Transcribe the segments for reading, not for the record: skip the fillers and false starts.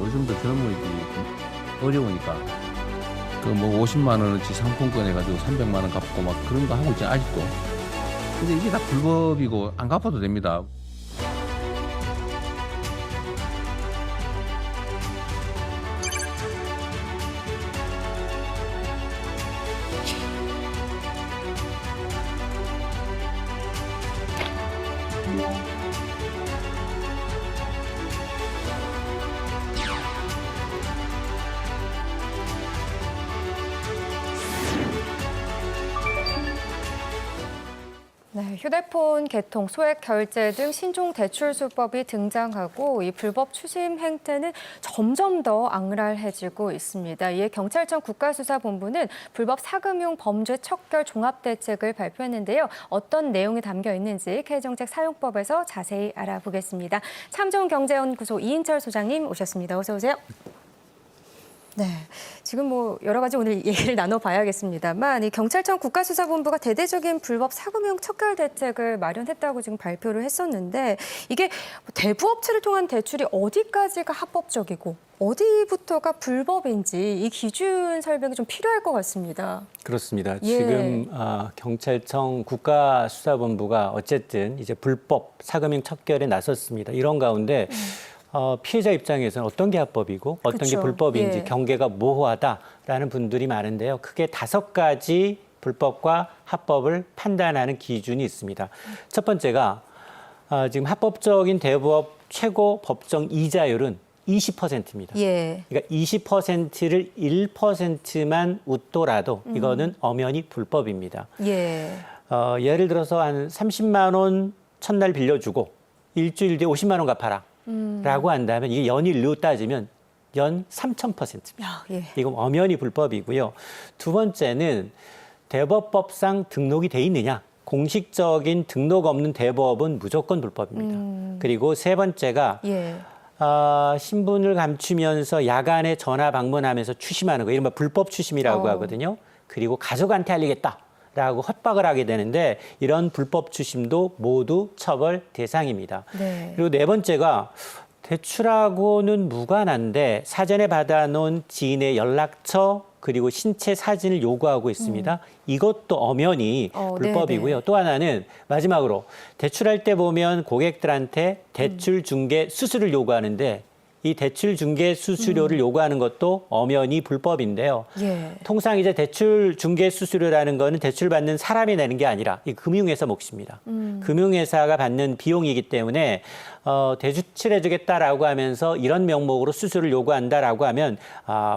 요즘도 젊은이들이 좀 어려우니까 그 뭐 50만 원어치 상품권 해가지고 300만 원 갚고 막 그런 거 하고 있지 아직도. 근데 이게 다 불법이고 안 갚아도 됩니다. 네, 휴대폰 개통, 소액 결제 등 신종 대출 수법이 등장하고 이 불법 추심 행태는 점점 더 악랄해지고 있습니다. 이에 경찰청 국가수사본부는 불법 사금융 범죄 척결 종합대책을 발표했는데요. 어떤 내용이 담겨 있는지 K정책 사용법에서 자세히 알아보겠습니다. 참정경제연구소 이인철 소장님 오셨습니다. 어서 오세요. 네, 지금 뭐 여러 가지 오늘 얘기를 나눠봐야겠습니다만 이 경찰청 국가수사본부가 대대적인 불법 사금융 척결 대책을 마련했다고 지금 발표를 했었는데 이게 대부업체를 통한 대출이 어디까지가 합법적이고 어디부터가 불법인지 이 기준 설명이 좀 필요할 것 같습니다. 그렇습니다. 예. 지금 경찰청 국가수사본부가 어쨌든 이제 불법 사금융 척결에 나섰습니다. 이런 가운데 피해자 입장에서는 어떤 게 합법이고 어떤 게 그렇죠. 불법인지 예. 경계가 모호하다라는 분들이 많은데요. 크게 5가지 불법과 합법을 판단하는 기준이 있습니다. 첫 번째가 지금 합법적인 대부업 최고 법정 이자율은 20%입니다. 예. 그러니까 20%를 1%만 웃더라도 이거는 엄연히 불법입니다. 예. 예를 들어서 한 30만 원 첫날 빌려주고 일주일 뒤에 50만 원 갚아라. 라고 한다면 이게 연일로 따지면 연 3,000%입니다. 야, 예. 이건 엄연히 불법이고요. 두 번째는 대법법상 등록이 돼 있느냐. 공식적인 등록 없는 대법은 무조건 불법입니다. 그리고 세 번째가 예. 신분을 감추면서 야간에 전화 방문하면서 추심하는 거, 이른바 불법 추심이라고 하거든요. 그리고 가족한테 알리겠다라고 협박을 하게 되는데 이런 불법 추심도 모두 처벌 대상입니다. 네. 그리고 네 번째가 대출하고는 무관한데 사전에 받아놓은 지인의 연락처 그리고 신체 사진을 요구하고 있습니다. 이것도 엄연히 불법이고요. 네네. 또 하나는 마지막으로 대출할 때 보면 고객들한테 대출 중개 수수료를 요구하는데 이 대출 중개 수수료를 요구하는 것도 엄연히 불법인데요. 예. 통상 이제 대출 중개 수수료라는 거는 대출 받는 사람이 내는 게 아니라 이 금융회사 몫입니다. 금융회사가 받는 비용이기 때문에 대출해주겠다라고 하면서 이런 명목으로 수수료를 요구한다라고 하면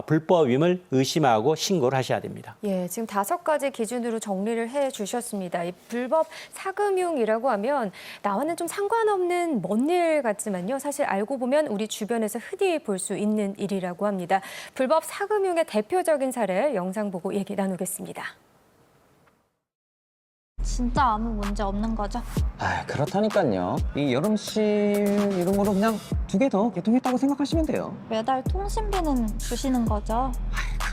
불법임을 의심하고 신고를 하셔야 됩니다. 예, 지금 5가지 기준으로 정리를 해 주셨습니다. 이 불법 사금융이라고 하면 나와는 좀 상관없는 먼 일 같지만요. 사실 알고 보면 우리 주변에서 흔히 볼 수 있는 일이라고 합니다. 불법 사금융의 대표적인 사례 영상 보고 얘기 나누겠습니다. 진짜 아무 문제 없는 거죠? 아, 그렇다니까요. 이 여름씨 이름으로 그냥 2개 더 개통했다고 생각하시면 돼요. 매달 통신비는 주시는 거죠?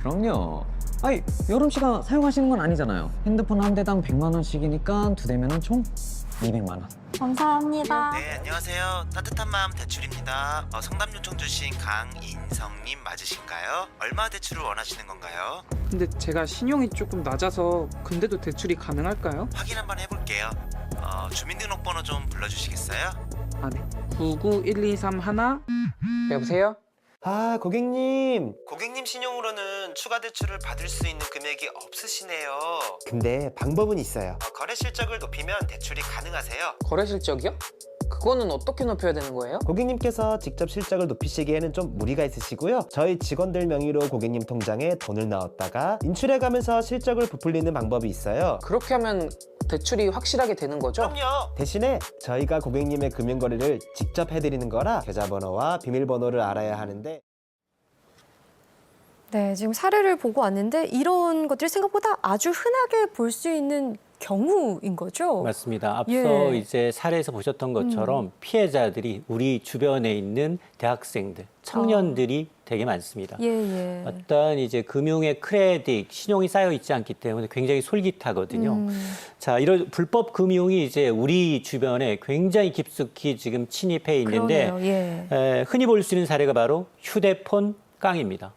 그럼요. 아니, 여름씨가 사용하시는 건 아니잖아요. 핸드폰 한 대당 100만 원씩이니까 2대면은 총 200만 원. 감사합니다. 네, 안녕하세요. 따뜻한 마음 대출입니다. 상담 요청 주신 강인성님 맞으신가요? 얼마 대출을 원하시는 건가요? 근데 제가 신용이 조금 낮아서 근데도 대출이 가능할까요? 확인 한번 해볼게요. 주민등록번호 좀 불러주시겠어요? 아, 네. 991231. 여보세요? 아, 고객님. 고객님 신용으로는 추가 대출을 받을 수 있는 금액이 없으시네요. 근데 방법은 있어요. 거래 실적을 높이면 대출이 가능하세요. 거래 실적이요? 그거는 어떻게 높여야 되는 거예요? 고객님께서 직접 실적을 높이시기에는 좀 무리가 있으시고요. 저희 직원들 명의로 고객님 통장에 돈을 넣었다가 인출해가면서 실적을 부풀리는 방법이 있어요. 그렇게 하면 대출이 확실하게 되는 거죠? 그럼요. 대신에 저희가 고객님의 금융거래를 직접 해드리는 거라 계좌번호와 비밀번호를 알아야 하는데 네, 지금 사례를 보고 왔는데 이런 것들이 생각보다 아주 흔하게 볼 수 있는 경우인 거죠? 맞습니다. 앞서 예. 이제 사례에서 보셨던 것처럼 피해자들이 우리 주변에 있는 대학생들, 청년들이 되게 많습니다. 예, 예. 어떤 이제 금융의 크레딧, 신용이 쌓여 있지 않기 때문에 굉장히 솔깃하거든요. 자, 이런 불법 금융이 이제 우리 주변에 굉장히 깊숙이 지금 침입해 있는데 그러네요. 예. 흔히 볼 수 있는 사례가 바로 휴대폰 깡입니다.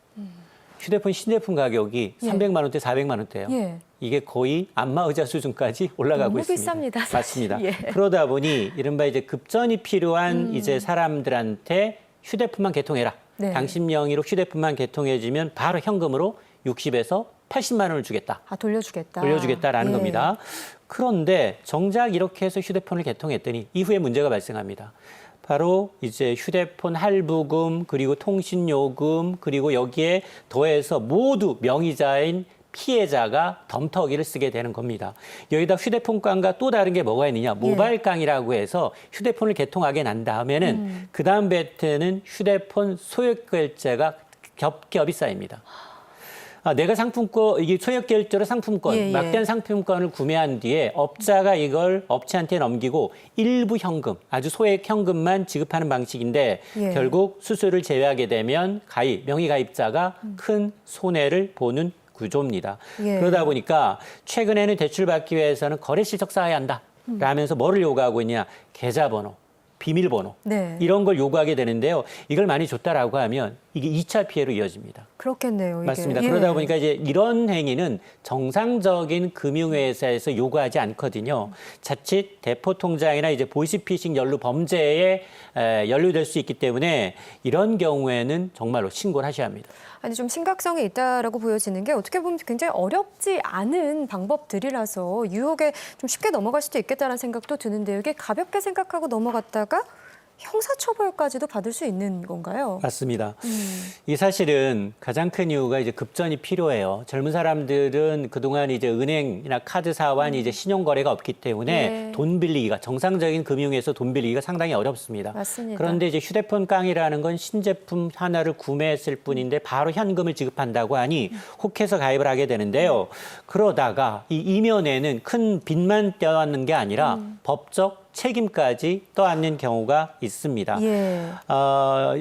휴대폰 신제품 가격이 예. 300만 원대, 400만 원대예요. 예. 이게 거의 안마의자 수준까지 올라가고 너무 있습니다. 비쌉니다, 사실. 맞습니다. 예. 그러다 보니 이른바 이제 급전이 필요한 이제 사람들한테 휴대폰만 개통해라. 네. 당신 명의로 휴대폰만 개통해주면 바로 현금으로 60에서 80만 원을 주겠다. 아, 돌려주겠다. 돌려주겠다라는 예. 겁니다. 그런데 정작 이렇게 해서 휴대폰을 개통했더니 이후에 문제가 발생합니다. 바로 이제 휴대폰 할부금, 그리고 통신요금, 그리고 여기에 더해서 모두 명의자인 피해자가 덤터기를 쓰게 되는 겁니다. 여기다 휴대폰깡과 또 다른 게 뭐가 있느냐. 모바일깡이라고 해서 휴대폰을 개통하게 난 다음에는 그 다음 배트는 휴대폰 소액결제가 겹겹이 쌓입니다. 내가 상품권, 이게 소액결제로 상품권, 예, 예. 막대한 상품권을 구매한 뒤에 업자가 이걸 업체한테 넘기고 일부 현금, 아주 소액 현금만 지급하는 방식인데 예. 결국 수수료를 제외하게 되면 명의 가입자가 큰 손해를 보는 구조입니다. 예. 그러다 보니까 최근에는 대출받기 위해서는 거래 실적 쌓아야 한다. 라면서 뭐를 요구하고 있냐. 계좌번호, 비밀번호 네. 이런 걸 요구하게 되는데요. 이걸 많이 줬다라고 하면 이게 2차 피해로 이어집니다. 그렇겠네요. 이게. 맞습니다. 예. 그러다 보니까 이제 이런 행위는 정상적인 금융회사에서 요구하지 않거든요. 자칫 대포통장이나 이제 보이스피싱 연루 범죄에 연루될 수 있기 때문에 이런 경우에는 정말로 신고를 하셔야 합니다. 아니 좀 심각성이 있다라고 보여지는 게 어떻게 보면 굉장히 어렵지 않은 방법들이라서 유혹에 좀 쉽게 넘어갈 수도 있겠다는 생각도 드는데요. 이게 가볍게 생각하고 넘어갔다가 형사처벌까지도 받을 수 있는 건가요? 맞습니다. 이게 사실은 가장 큰 이유가 이제 급전이 필요해요. 젊은 사람들은 그동안 이제 은행이나 카드사와 이제 신용거래가 없기 때문에 네. 돈 빌리기가 정상적인 금융에서 돈 빌리기가 상당히 어렵습니다. 맞습니다. 그런데 이제 휴대폰 깡이라는 건 신제품 하나를 구매했을 뿐인데 바로 현금을 지급한다고 하니 혹해서 가입을 하게 되는데요. 그러다가 이 이면에는 큰 빚만 떼어안는 게 아니라 법적 책임까지 떠안는 경우가 있습니다. 예.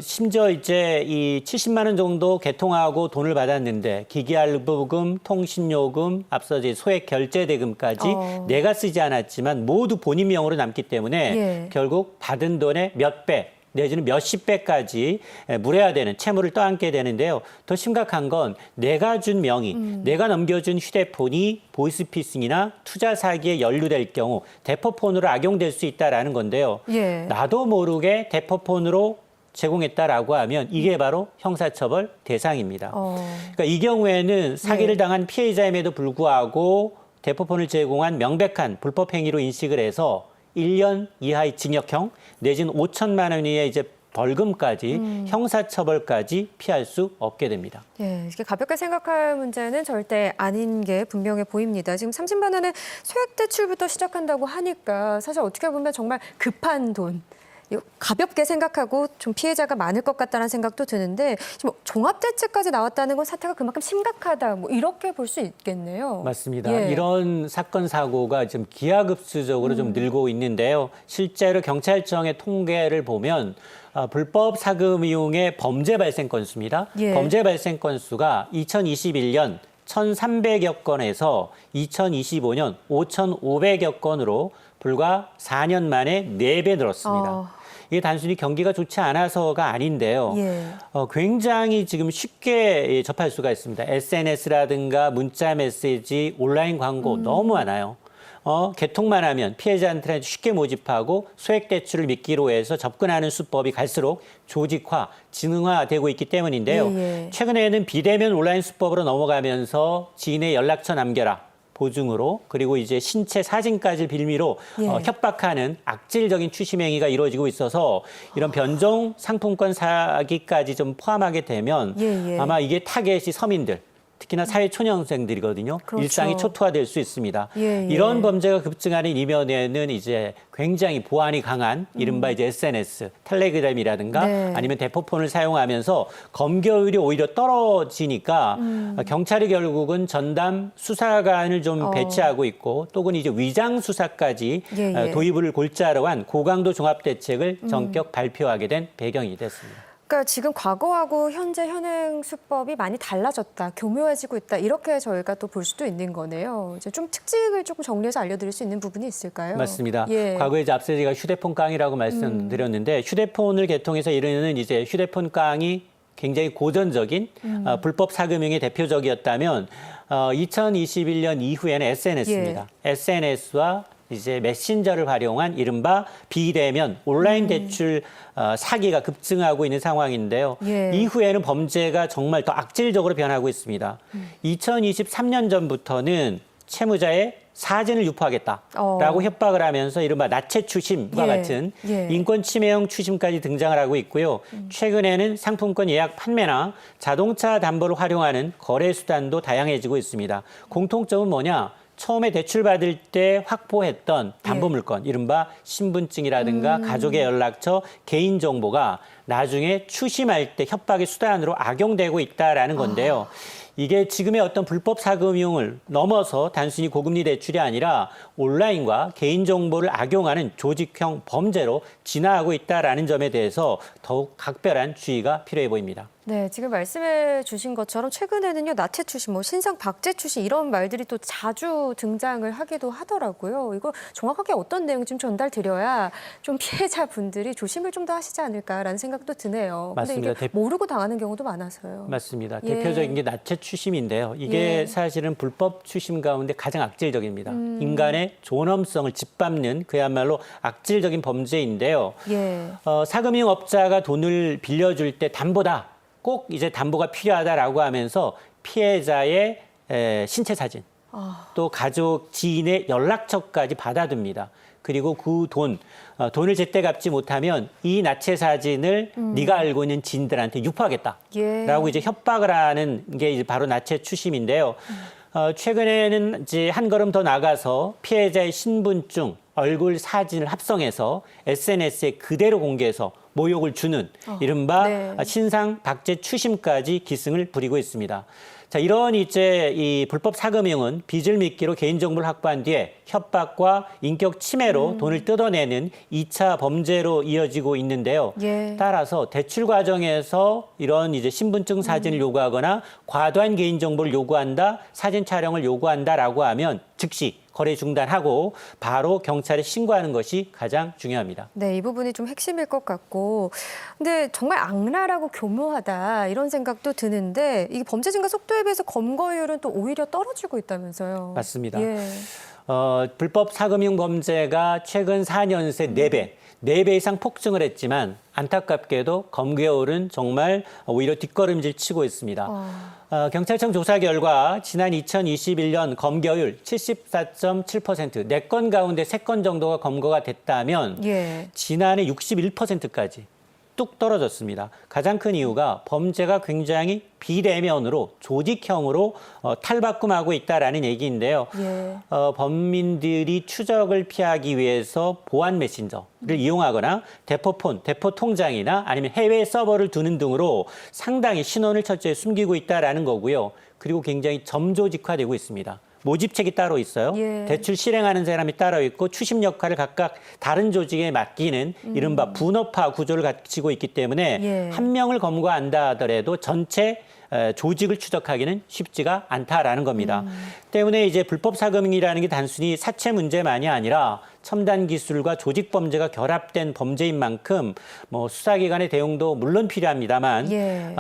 심지어 이제 이 70만 원 정도 개통하고 돈을 받았는데 기기할부금, 통신요금, 앞서 이제 소액 결제 대금까지 내가 쓰지 않았지만 모두 본인 명으로 남기 때문에 예. 결국 받은 돈의 몇 배, 내지는 몇십 배까지 물어야 되는 채무를 떠안게 되는데요. 더 심각한 건 내가 준 명의, 내가 넘겨준 휴대폰이 보이스피싱이나 투자 사기에 연루될 경우 대포폰으로 악용될 수 있다라는 건데요. 예. 나도 모르게 대포폰으로 제공했다라고 하면 이게 바로 형사처벌 대상입니다. 그러니까 이 경우에는 사기를 당한 피해자임에도 불구하고 대포폰을 제공한 명백한 불법 행위로 인식을 해서 1년 이하의 징역형 내지는 5천만 원 이하의 이제 벌금까지 형사처벌까지 피할 수 없게 됩니다. 예, 이게 가볍게 생각할 문제는 절대 아닌 게 분명해 보입니다. 지금 30만 원의 소액 대출부터 시작한다고 하니까 사실 어떻게 보면 정말 급한 돈. 이거 가볍게 생각하고 좀 피해자가 많을 것 같다는 생각도 드는데 지금 종합대책까지 나왔다는 건 사태가 그만큼 심각하다 뭐 이렇게 볼 수 있겠네요. 맞습니다. 예. 이런 사건 사고가 지금 기하급수적으로 좀 늘고 있는데요. 실제로 경찰청의 통계를 보면 불법 사금 이용의 범죄 발생 건수입니다. 예. 범죄 발생 건수가 2021년 1,300여 건에서 2025년 5,500여 건으로 불과 4년 만에 4배 늘었습니다. 이게 단순히 경기가 좋지 않아서가 아닌데요. 예. 굉장히 지금 쉽게 접할 수가 있습니다. SNS라든가 문자 메시지, 온라인 광고 너무 많아요. 개통만 하면 피해자한테 쉽게 모집하고 소액 대출을 미끼로 해서 접근하는 수법이 갈수록 조직화, 지능화되고 있기 때문인데요. 예. 최근에는 비대면 온라인 수법으로 넘어가면서 지인의 연락처 남겨라. 보증으로 그리고 이제 신체 사진까지 빌미로 예. 협박하는 악질적인 추심 행위가 이루어지고 있어서 이런 변종 상품권 사기까지 좀 포함하게 되면 예. 아마 이게 타겟이 서민들 특히나 사회초년생들이거든요. 그렇죠. 일상이 초토화될 수 있습니다. 예. 이런 범죄가 급증하는 이면에는 이제 굉장히 보안이 강한 이른바 이제 SNS, 텔레그램이라든가 네. 아니면 대포폰을 사용하면서 검거율이 오히려 떨어지니까 경찰이 결국은 전담 수사관을 좀 배치하고 있고 또는 이제 위장 수사까지 예. 도입을 골자로 한 고강도 종합 대책을 전격 발표하게 된 배경이 됐습니다. 그러니까 지금 과거하고 현재 현행 수법이 많이 달라졌다, 교묘해지고 있다 이렇게 저희가 또 볼 수도 있는 거네요. 이제 좀 특징을 조금 정리해서 알려드릴 수 있는 부분이 있을까요? 맞습니다. 예. 과거에 이제 앞서 제가 휴대폰 깡이라고 말씀드렸는데 휴대폰을 개통해서 이르는 이제 휴대폰 깡이 굉장히 고전적인 불법 사금융의 대표적이었다면 2021년 이후에는 SNS입니다. SNS와 이제 메신저를 활용한 이른바 비대면 온라인 대출 사기가 급증하고 있는 상황인데요. 예. 이후에는 범죄가 정말 더 악질적으로 변하고 있습니다. 2023년 전부터는 채무자의 사진을 유포하겠다라고 협박을 하면서 이른바 나체 추심과 예. 같은 예. 인권 침해형 추심까지 등장을 하고 있고요. 최근에는 상품권 예약 판매나 자동차 담보를 활용하는 거래 수단도 다양해지고 있습니다. 공통점은 뭐냐? 처음에 대출받을 때 확보했던 담보물건, 이른바 신분증이라든가 가족의 연락처, 개인정보가 나중에 추심할 때 협박의 수단으로 악용되고 있다라는 건데요. 이게 지금의 어떤 불법 사금융을 넘어서 단순히 고금리 대출이 아니라 온라인과 개인정보를 악용하는 조직형 범죄로 진화하고 있다라는 점에 대해서 더욱 각별한 주의가 필요해 보입니다. 네, 지금 말씀해 주신 것처럼 최근에는요, 나체 추심, 뭐 신상 박제 추심 이런 말들이 또 자주 등장을 하기도 하더라고요. 이거 정확하게 어떤 내용 좀 전달드려야 좀 피해자분들이 조심을 좀 더 하시지 않을까라는 생각도 드네요. 맞습니다. 근데 이게 모르고 당하는 경우도 많아서요. 맞습니다. 예. 대표적인 게 나체 추심인데요. 이게 예. 사실은 불법 추심 가운데 가장 악질적입니다. 인간의 존엄성을 짓밟는 그야말로 악질적인 범죄인데요. 예. 사금융업자가 돈을 빌려줄 때 담보다 꼭 이제 담보가 필요하다라고 하면서 피해자의 신체 사진, 또 가족, 지인의 연락처까지 받아둡니다. 그리고 그 돈을 제때 갚지 못하면 이 나체 사진을 네가 알고 있는 지인들한테 유포하겠다라고 예. 이제 협박을 하는 게 이제 바로 나체 추심인데요. 최근에는 이제 한 걸음 더 나가서 피해자의 신분증, 얼굴 사진을 합성해서 SNS에 그대로 공개해서 모욕을 주는 이른바 네. 신상 박제 추심까지 기승을 부리고 있습니다. 자, 이런 이제 이 불법 사금융은 빚을 미끼로 개인정보를 확보한 뒤에 협박과 인격 침해로 돈을 뜯어내는 2차 범죄로 이어지고 있는데요. 예. 따라서 대출 과정에서 이런 이제 신분증 사진을 요구하거나 과도한 개인정보를 요구한다, 사진 촬영을 요구한다라고 하면 즉시 거래 중단하고 바로 경찰에 신고하는 것이 가장 중요합니다. 네, 이 부분이 좀 핵심일 것 같고, 근데 정말 악랄하고 교묘하다 이런 생각도 드는데 이게 범죄 증가 속도에 비해서 검거율은 또 오히려 떨어지고 있다면서요? 맞습니다. 예. 불법 사금융 범죄가 최근 4년 새 4배 이상 폭증을 했지만 안타깝게도 검거율은 정말 오히려 뒷걸음질 치고 있습니다. 경찰청 조사 결과 지난 2021년 검거율 74.7%, 4건 가운데 3건 정도가 검거가 됐다면 예. 지난해 61%까지 뚝 떨어졌습니다. 가장 큰 이유가 범죄가 굉장히 비대면으로 조직형으로 탈바꿈하고 있다라는 얘기인데요. 예. 범인들이 추적을 피하기 위해서 보안 메신저를 이용하거나 대포폰, 대포 통장이나 아니면 해외 서버를 두는 등으로 상당히 신원을 철저히 숨기고 있다라는 거고요. 그리고 굉장히 점조직화되고 있습니다. 모집책이 따로 있어요. 예. 대출 실행하는 사람이 따로 있고 추심 역할을 각각 다른 조직에 맡기는 이른바 분업화 구조를 갖추고 있기 때문에 예. 한 명을 검거한다 하더라도 전체 조직을 추적하기는 쉽지가 않다라는 겁니다. 때문에 이제 불법 사금융이라는 게 단순히 사채 문제만이 아니라 첨단 기술과 조직 범죄가 결합된 범죄인 만큼 뭐 수사기관의 대응도 물론 필요합니다만 예.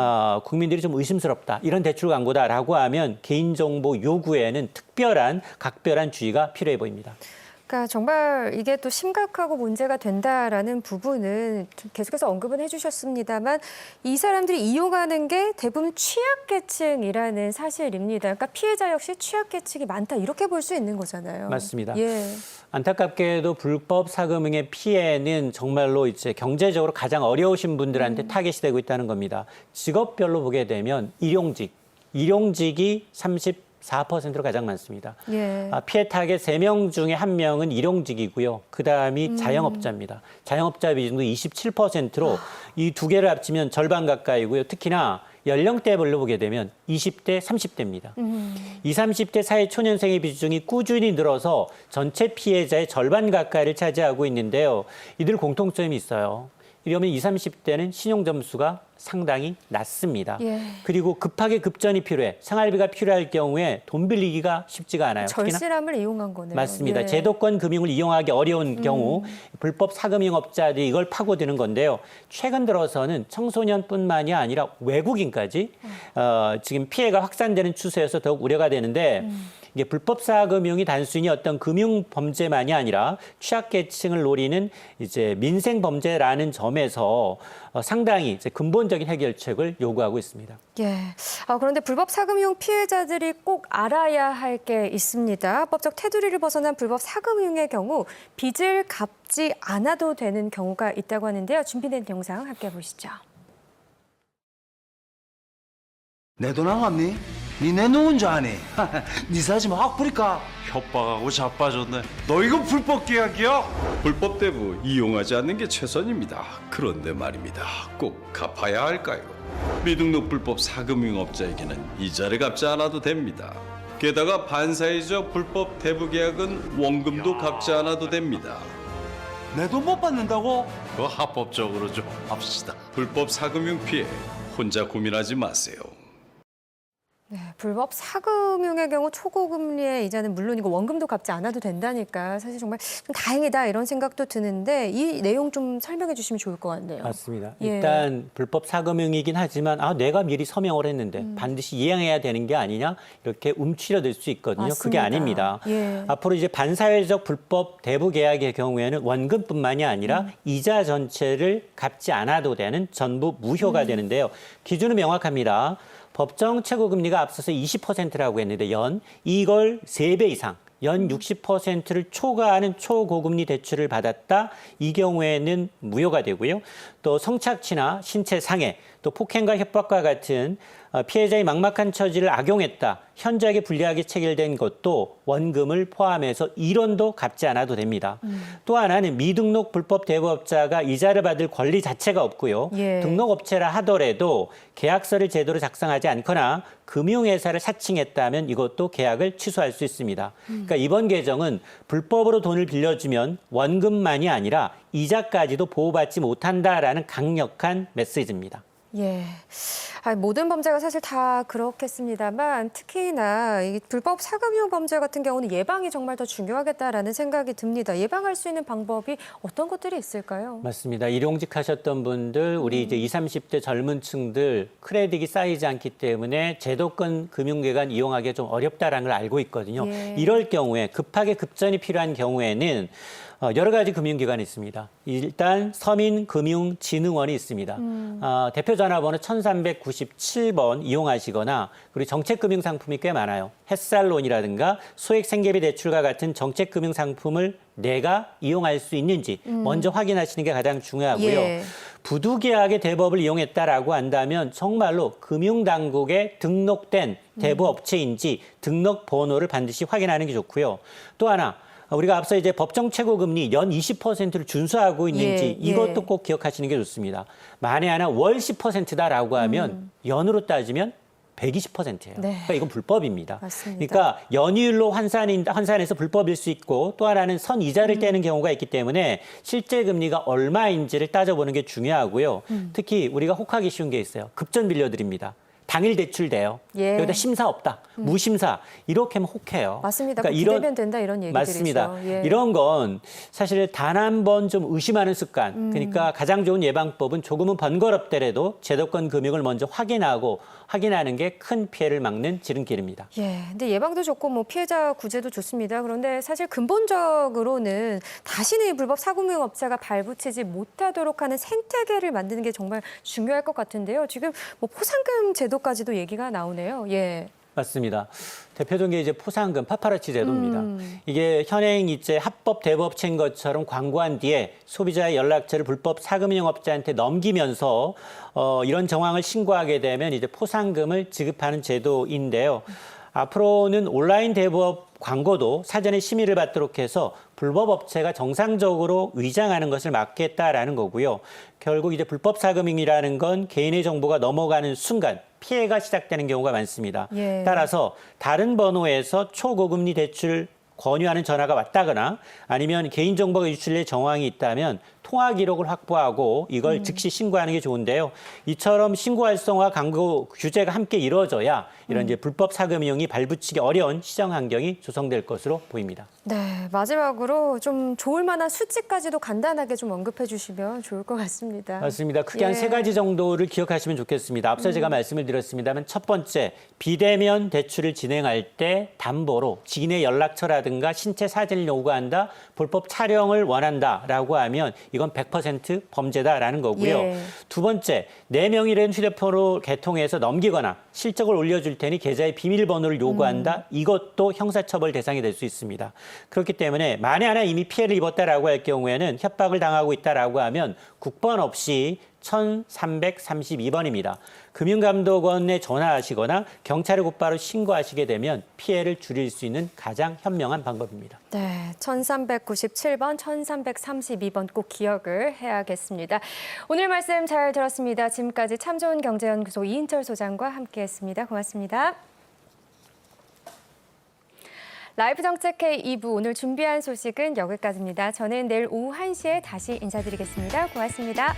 국민들이 좀 의심스럽다, 이런 대출 광고다라고 하면 개인정보 요구에는 특별한 각별한 주의가 필요해 보입니다. 그러니까 정말 이게 또 심각하고 문제가 된다라는 부분은 계속해서 언급은 해주셨습니다만 이 사람들이 이용하는 게 대부분 취약계층이라는 사실입니다. 그러니까 피해자 역시 취약계층이 많다 이렇게 볼 수 있는 거잖아요. 맞습니다. 예. 안타깝게도 불법 사금융의 피해는 정말로 이제 경제적으로 가장 어려우신 분들한테 타겟이 되고 있다는 겁니다. 직업별로 보게 되면 일용직, 일용직이 34%로 가장 많습니다. 예. 피해 타겟 3명 중에 1명은 일용직이고요. 그다음이 자영업자입니다. 자영업자 비중도 27%로 이 두 개를 합치면 절반 가까이고요. 특히나 연령대별로 보게 되면 20대, 30대입니다. 20, 30대 사회 초년생의 비중이 꾸준히 늘어서 전체 피해자의 절반 가까이를 차지하고 있는데요. 이들 공통점이 있어요. 이러면 20, 30대는 신용 점수가 상당히 낮습니다. 예. 그리고 급하게 급전이 필요해 생활비가 필요할 경우에 돈 빌리기가 쉽지가 않아요. 특히나 절실함을 이용한 거네요. 맞습니다. 예. 제도권 금융을 이용하기 어려운 경우 불법 사금융업자들이 이걸 파고드는 건데요. 최근 들어서는 청소년뿐만이 아니라 외국인까지 지금 피해가 확산되는 추세여서 더욱 우려가 되는데 이게 불법 사금융이 단순히 어떤 금융 범죄만이 아니라 취약계층을 노리는 이제 민생 범죄라는 점에서 상당히 이제 근본적인 해결책을 요구하고 있습니다. 예. 그런데 불법 사금융 피해자들이 꼭 알아야 할 게 있습니다. 법적 테두리를 벗어난 불법 사금융의 경우 빚을 갚지 않아도 되는 경우가 있다고 하는데요. 준비된 영상 함께 보시죠. 내 돈 안 갚니? 니내 누군 줄 아니? 니 사지면 확 뿌릴까? 협박하고 자빠졌네. 너 이거 불법 계약이야? 불법 대부 이용하지 않는 게 최선입니다. 그런데 말입니다. 꼭 갚아야 할까요? 미등록 불법 사금융업자에게는 이자를 갚지 않아도 됩니다. 게다가 반사회적 불법 대부 계약은 원금도 갚지 않아도 됩니다. 내 돈 못 받는다고? 그거 합법적으로 좀 합시다. 불법 사금융 피해 혼자 고민하지 마세요. 네, 불법 사금융의 경우 초고금리의 이자는 물론이고 원금도 갚지 않아도 된다니까 사실 정말 좀 다행이다 이런 생각도 드는데 이 내용 좀 설명해 주시면 좋을 것 같네요. 맞습니다. 예. 일단 불법 사금융이긴 하지만 내가 미리 서명을 했는데 반드시 이행해야 되는 게 아니냐 이렇게 움츠려들 수 있거든요. 그게 맞습니다. 아닙니다. 예. 앞으로 이제 반사회적 불법 대부 계약의 경우에는 원금뿐만이 아니라 이자 전체를 갚지 않아도 되는 전부 무효가 되는데요. 기준은 명확합니다. 법정 최고금리가 앞서서 20%라고 했는데 이걸 3배 이상 연 60%를 초과하는 초고금리 대출을 받았다. 이 경우에는 무효가 되고요. 또 성착취나 신체 상해, 또 폭행과 협박과 같은 피해자의 막막한 처지를 악용했다. 현저하게 불리하게 체결된 것도 원금을 포함해서 1원도 갚지 않아도 됩니다. 또 하나는 미등록 불법 대부업자가 이자를 받을 권리 자체가 없고요. 예. 등록업체라 하더라도 계약서를 제대로 작성하지 않거나 금융회사를 사칭했다면 이것도 계약을 취소할 수 있습니다. 그러니까 이번 개정은 불법으로 돈을 빌려주면 원금만이 아니라 이자까지도 보호받지 못한다라는 강력한 메시지입니다. 예. 모든 범죄가 사실 다 그렇겠습니다만 특히나 이 불법 사금융 범죄 같은 경우는 예방이 정말 더 중요하겠다라는 생각이 듭니다. 예방할 수 있는 방법이 어떤 것들이 있을까요? 맞습니다. 일용직 하셨던 분들, 우리 이제 20, 30대 젊은 층들 크레딧이 쌓이지 않기 때문에 제도권 금융기관 이용하기가 좀 어렵다라는 걸 알고 있거든요. 예. 이럴 경우에 급하게 급전이 필요한 경우에는 여러 가지 금융기관이 있습니다. 일단 서민금융진흥원이 있습니다. 대표 전화번호 1397번 이용하시거나 그리고 정책금융상품이 꽤 많아요. 햇살론이라든가 소액 생계비 대출과 같은 정책금융상품을 내가 이용할 수 있는지 먼저 확인하시는 게 가장 중요하고요. 예. 부두계약의 대부업을 이용했다라고 한다면 정말로 금융당국에 등록된 대부업체인지 등록번호를 반드시 확인하는 게 좋고요. 또 하나 우리가 앞서 이제 법정 최고금리 연 20%를 준수하고 있는지 예, 이것도 꼭 기억하시는 게 좋습니다. 만에 하나 월 10%다라고 하면 연으로 따지면 120%예요. 네. 그러니까 이건 불법입니다. 맞습니다. 그러니까 연이율로 환산해서 불법일 수 있고 또 하나는 선이자를 떼는 경우가 있기 때문에 실제 금리가 얼마인지를 따져보는 게 중요하고요. 특히 우리가 혹하기 쉬운 게 있어요. 급전 빌려드립니다. 당일 대출돼요. 예. 여기다 심사 없다. 무심사. 이렇게 하면 혹해요. 맞습니다. 그러니까 기대면 된다 이런 얘기들이죠. 맞습니다. 예. 이런 건 사실 단 한 번 좀 의심하는 습관. 그러니까 가장 좋은 예방법은 조금은 번거롭더라도 제도권 금융을 먼저 확인하는 게 큰 피해를 막는 지름길입니다. 예, 근데 예방도 좋고 뭐 피해자 구제도 좋습니다. 그런데 사실 근본적으로는 다시는 이 불법 사금융업자가 발붙이지 못하도록 하는 생태계를 만드는 게 정말 중요할 것 같은데요. 지금 뭐 포상금 제도까지도 얘기가 나오네요. 예. 맞습니다. 대표적인 게 이제 포상금, 파파라치 제도입니다. 이게 현행 이제 합법 대부업체인 것처럼 광고한 뒤에 소비자의 연락처를 불법 사금융업자한테 넘기면서 이런 정황을 신고하게 되면 이제 포상금을 지급하는 제도인데요. 앞으로는 온라인 대부업 광고도 사전에 심의를 받도록 해서 불법 업체가 정상적으로 위장하는 것을 막겠다라는 거고요. 결국 이제 불법 사금융이라는 건 개인의 정보가 넘어가는 순간 피해가 시작되는 경우가 많습니다. 예. 따라서 다른 번호에서 초고금리 대출 권유하는 전화가 왔다거나 아니면 개인정보가 유출될 정황이 있다면 통화 기록을 확보하고 이걸 즉시 신고하는 게 좋은데요. 이처럼 신고 활성화 광고 규제가 함께 이루어져야 이런 이제 불법 사금융이 발붙이기 어려운 시장 환경이 조성될 것으로 보입니다. 네, 마지막으로 좀 좋을 만한 수치까지도 간단하게 좀 언급해 주시면 좋을 것 같습니다. 맞습니다. 크게 한 예. 세 가지 정도를 기억하시면 좋겠습니다. 앞서 제가 말씀을 드렸습니다만 첫 번째, 비대면 대출을 진행할 때 담보로 지인의 연락처라든가 신체 사진을 요구한다, 불법 촬영을 원한다라고 하면 이건 100% 범죄다라는 거고요. 예. 두 번째, 내 명의로 휴대폰으로 개통해서 넘기거나 실적을 올려줄 테니 계좌의 비밀번호를 요구한다. 이것도 형사처벌 대상이 될 수 있습니다. 그렇기 때문에 만에 하나 이미 피해를 입었다라고 할 경우에는 협박을 당하고 있다라고 하면 국번 없이 1332번입니다. 금융감독원에 전화하시거나 경찰에 곧바로 신고하시게 되면 피해를 줄일 수 있는 가장 현명한 방법입니다. 네, 1397번, 1332번 꼭 기억을 해야겠습니다. 오늘 말씀 잘 들었습니다. 지금까지 참 좋은 경제연구소 이인철 소장과 함께했습니다. 고맙습니다. 라이브 정책회 2부 오늘 준비한 소식은 여기까지입니다. 저는 내일 오후 1시에 다시 인사드리겠습니다. 고맙습니다.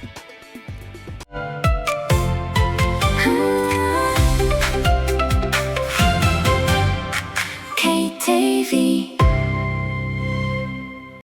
KTV